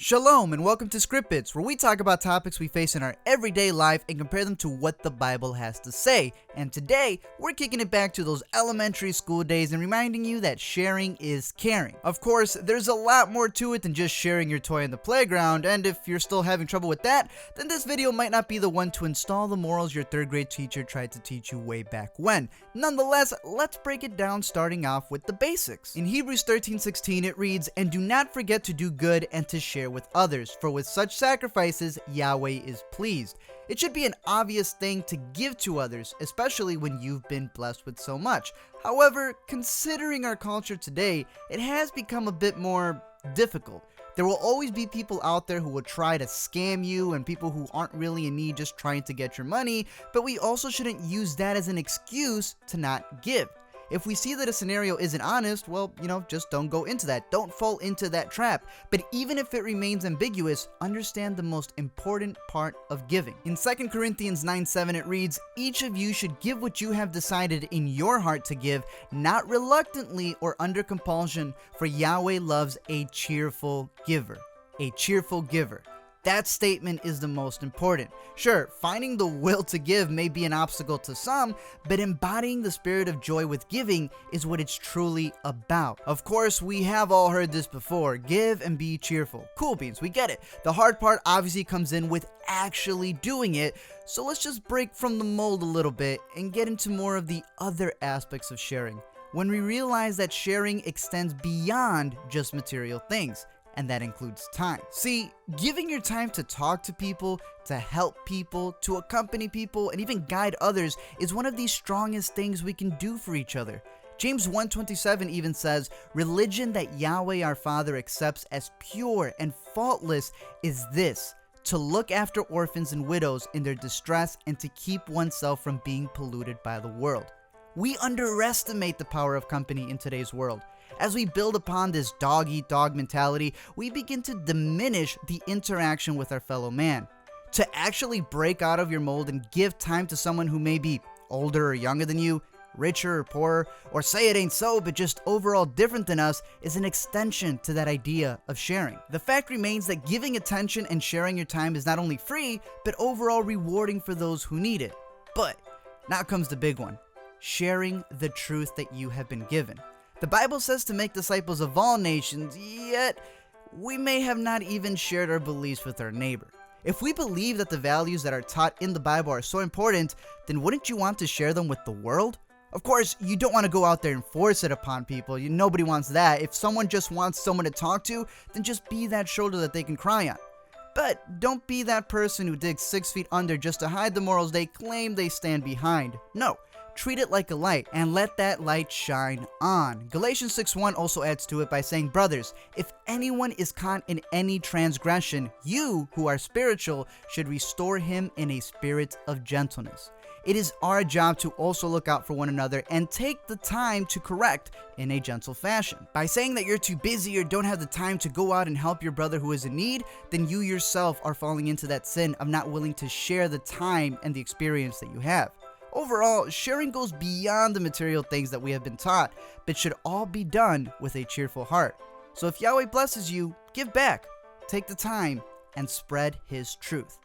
Shalom and welcome to ScriptBits, where we talk about topics we face in our everyday life and compare them to what the Bible has to say. And today, we're kicking it back to those elementary school days and reminding you that sharing is caring. Of course, there's a lot more to it than just sharing your toy in the playground, and if you're still having trouble with that, then this video might not be the one to install the morals your third grade teacher tried to teach you way back when. Nonetheless, let's break it down starting off with the basics. In Hebrews 13:16 it reads, "And do not forget to do good and to share with others, for with such sacrifices Yahweh is pleased." It should be an obvious thing to give to others, especially when you've been blessed with so much. However, considering our culture today, it has become a bit more difficult. There will always be people out there who will try to scam you and people who aren't really in need just trying to get your money, but we also shouldn't use that as an excuse to not give. If we see that a scenario isn't honest, well, just don't go into that. Don't fall into that trap. But even if it remains ambiguous, understand the most important part of giving. In 2 Corinthians 9:7 it reads, "Each of you should give what you have decided in your heart to give, not reluctantly or under compulsion, for Yahweh loves a cheerful giver." A cheerful giver. That statement is the most important. Sure, finding the will to give may be an obstacle to some, but embodying the spirit of joy with giving is what it's truly about. Of course, we have all heard this before. Give and be cheerful. Cool beans, we get it. The hard part obviously comes in with actually doing it, so let's just break from the mold a little bit and get into more of the other aspects of sharing. When we realize that sharing extends beyond just material things, and that includes time. See, giving your time to talk to people, to help people, to accompany people, and even guide others is one of the strongest things we can do for each other. James 1:27 even says, "Religion that Yahweh our Father accepts as pure and faultless is this, to look after orphans and widows in their distress and to keep oneself from being polluted by the world." We underestimate the power of company in today's world. As we build upon this dog-eat-dog mentality, we begin to diminish the interaction with our fellow man. To actually break out of your mold and give time to someone who may be older or younger than you, richer or poorer, or say it ain't so, but just overall different than us, is an extension to that idea of sharing. The fact remains that giving attention and sharing your time is not only free, but overall rewarding for those who need it. But now comes the big one: sharing the truth that you have been given. The Bible says to make disciples of all nations, yet we may have not even shared our beliefs with our neighbor. If we believe that the values that are taught in the Bible are so important, then wouldn't you want to share them with the world? Of course, you don't want to go out there and force it upon people. Nobody wants that. If someone just wants someone to talk to, then just be that shoulder that they can cry on. But don't be that person who digs 6 feet under just to hide the morals they claim they stand behind. No. Treat it like a light and let that light shine on. Galatians 6:1 also adds to it by saying, "Brothers, if anyone is caught in any transgression, you who are spiritual should restore him in a spirit of gentleness." It is our job to also look out for one another and take the time to correct in a gentle fashion. By saying that you're too busy or don't have the time to go out and help your brother who is in need, then you yourself are falling into that sin of not willing to share the time and the experience that you have. Overall, sharing goes beyond the material things that we have been taught, but should all be done with a cheerful heart. So if Yahweh blesses you, give back, take the time, and spread His truth.